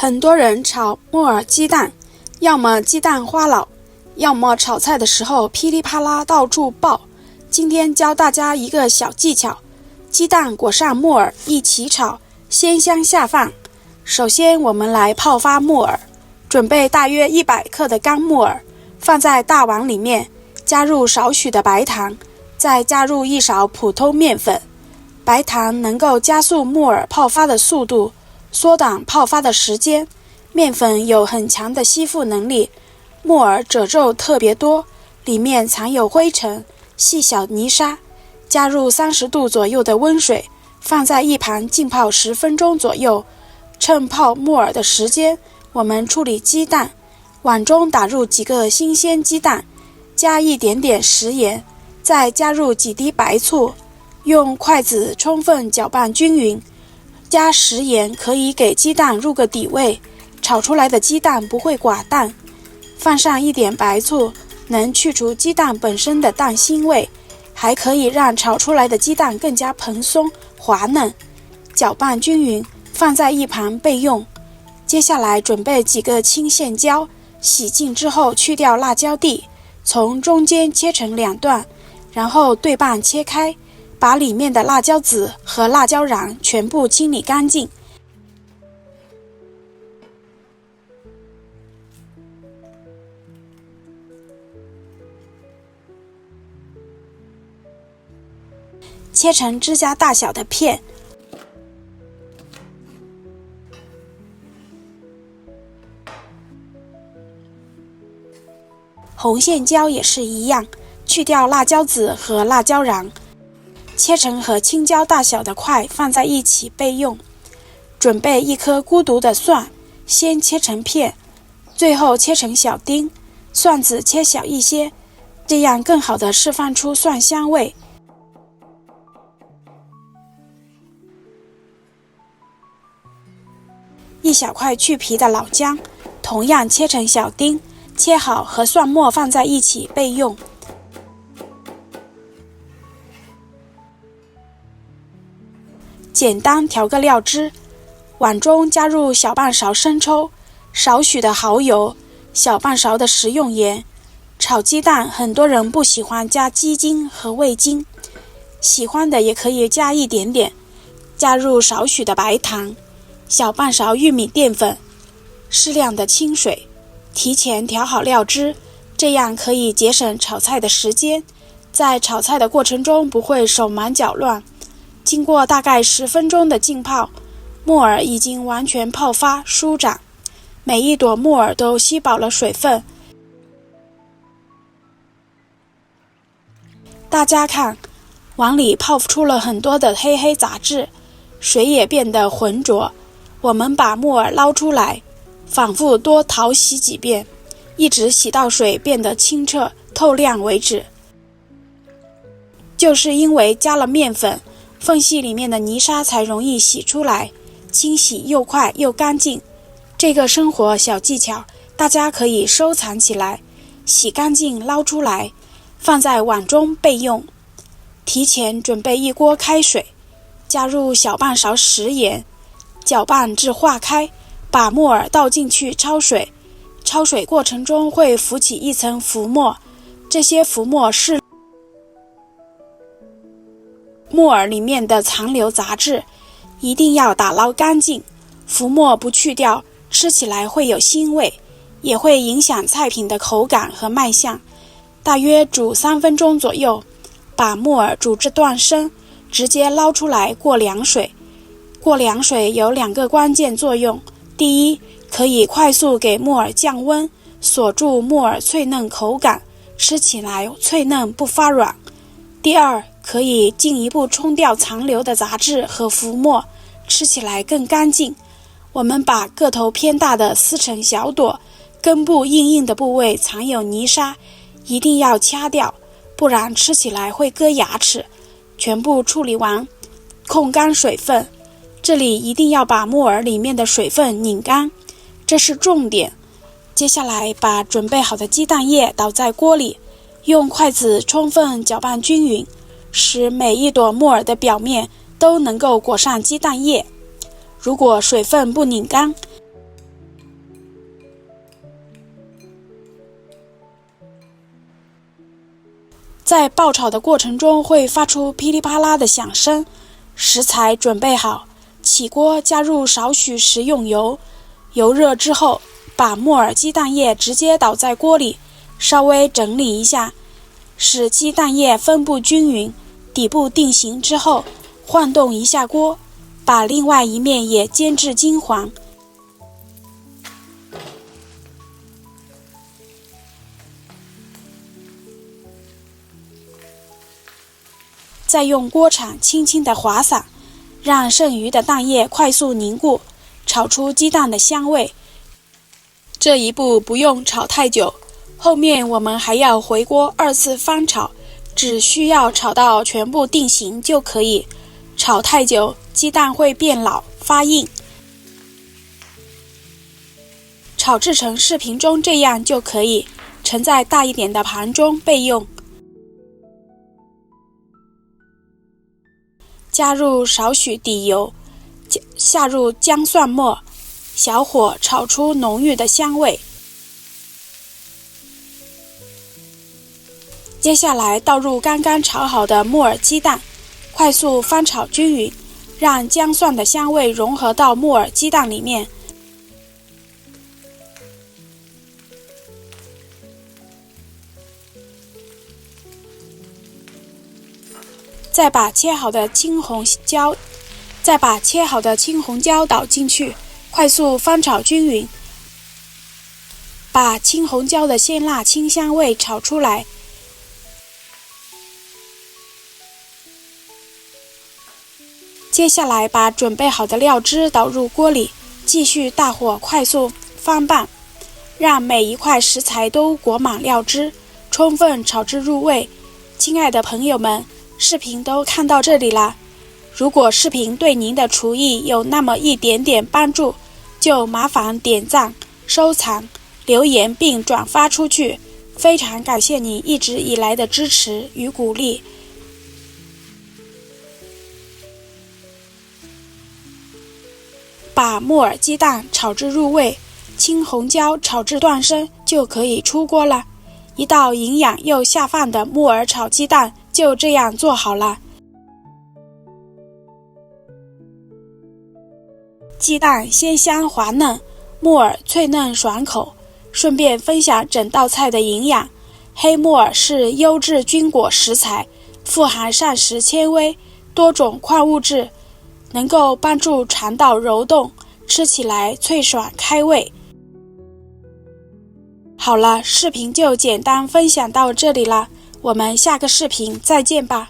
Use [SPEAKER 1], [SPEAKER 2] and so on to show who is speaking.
[SPEAKER 1] 很多人炒木耳雞蛋，要麼雞蛋花老，要麼炒菜的時候噼里啪啦到處爆。今天教大家一個小技巧，雞蛋裹上木耳一起炒，鮮香下飯。首先我們來泡發木耳，準備大約100克的乾木耳，放在大碗裡面，加入少許的白糖，再加入1勺普通麵粉。白糖能夠加速木耳泡發的速度，縮短泡發的時間。麵粉有很強的吸附能力，木耳褶皺特別多，裡面藏有灰塵、細小泥沙。加入30度左右的溫水，放在一旁浸泡10分鐘左右。趁泡木耳的時間，我們處理雞蛋。碗中打入幾個新鮮雞蛋，加一點點食鹽，再加入幾滴白醋，用筷子充分攪拌均勻。加食鹽可以給雞蛋入個底味，炒出來的雞蛋不會寡淡。放上一點白醋，能去除雞蛋本身的蛋腥味，還可以讓炒出來的雞蛋更加蓬鬆滑嫩。攪拌均勻，放在一旁備用。接下來準備幾個青線椒，洗淨之後去掉辣椒蒂，從中間切成2段，然後對半切開，把裡面的辣椒籽和辣椒瓤全部清理乾淨。切成指甲大小的片。紅線椒也是一樣，去掉辣椒籽和辣椒瓤，切成和青椒大小的塊放在一起備用。準備1顆孤獨的蒜，先切成片，最後切成小丁，蒜子切小一些，這樣更好地釋放出蒜香味。1小塊去皮的老薑，同樣切成小丁，切好和蒜末放在一起備用。簡單調個料汁，碗中加入小半勺生抽，少許的蠔油，小半勺的食用鹽。炒雞蛋很多人不喜歡加雞精和味精，喜歡的也可以加一點點。加入少許的白糖，小半勺玉米澱粉，適量的清水，提前調好料汁，這樣可以節省炒菜的時間，在炒菜的過程中不會手忙腳亂。經過大概10分鐘的浸泡，木耳已經完全泡發舒展，每一朵木耳都吸飽了水分。大家看，碗裡泡出了很多的黑黑雜質，水也變得渾濁。我們把木耳撈出來，反覆多淘洗幾遍，一直洗到水變得清澈透亮為止。就是因為加了麵粉，縫隙裡面的泥沙才容易洗出來，清洗又快又乾淨。這個生活小技巧，大家可以收藏起來，洗乾淨撈出來，放在碗中備用。提前準備1鍋開水，加入小半勺食鹽，攪拌至化開，把木耳倒進去焯水。焯水過程中會浮起一層浮沫，這些浮沫是木耳裡面的殘留雜質，一定要打撈乾淨。浮沫不去掉，吃起來會有腥味，也會影響菜品的口感和賣相。大約煮3分鐘左右，把木耳煮至斷生，直接撈出來過涼水。過涼水有2個關鍵作用：第一，可以快速給木耳降溫，鎖住木耳脆嫩口感，吃起來脆嫩不發軟；第二，可以進一步沖掉殘留的雜質和浮沫，吃起來更乾淨。我們把個頭偏大的撕成小朵，根部硬硬的部位藏有泥沙，一定要掐掉，不然吃起來會割牙齒。全部處理完，控乾水分。這裡一定要把木耳裡面的水分擰乾，這是重點。接下來把準備好的雞蛋液倒在鍋裡，用筷子充分攪拌均勻，使每一朵木耳的表面都能夠裹上雞蛋液。如果水分不擰乾，在爆炒的過程中會發出噼里啪啦的響聲。食材準備好，起鍋加入少許食用油，油熱之後，把木耳雞蛋液直接倒在鍋裡，稍微整理一下，使雞蛋液分布均勻，底部定型之後，晃動一下鍋，把另外一面也煎至金黃。再用鍋鏟輕輕地劃灑，讓剩餘的蛋液快速凝固，炒出雞蛋的香味。這一步不用炒太久，後面我們還要回鍋2次翻炒，只需要炒到全部定型就可以。炒太久，雞蛋會變老發硬。炒制成視頻中這樣就可以，盛在大一點的盤中備用。加入少許底油，下入薑蒜末，小火炒出濃郁的香味。接下來倒入剛剛炒好的木耳雞蛋，快速翻炒均勻，讓薑蒜的香味融合到木耳雞蛋裡面。再把切好的青紅椒倒進去，快速翻炒均勻，把青紅椒的鮮辣清香味炒出來。接下來把準備好的料汁倒入鍋裡，繼續大火快速翻拌，讓每一塊食材都裹滿料汁，充分炒至入味。親愛的朋友們，視頻都看到這裡啦，如果視頻對您的廚藝有那麼一點點幫助，就麻煩點讚、收藏、留言並轉發出去，非常感謝你一直以來的支持與鼓勵。把木耳雞蛋炒至入味，青紅椒炒至斷生就可以出鍋了。一道營養又下飯的木耳炒雞蛋就這樣做好了。雞蛋鮮香滑嫩，木耳脆嫩爽口，順便分享整道菜的營養。黑木耳是優質菌果食材，富含膳食纖維、多種礦物質，能夠幫助腸道蠕動，吃起來脆爽開胃。好了，視頻就簡單分享到這裡了，我們下個視頻再見吧。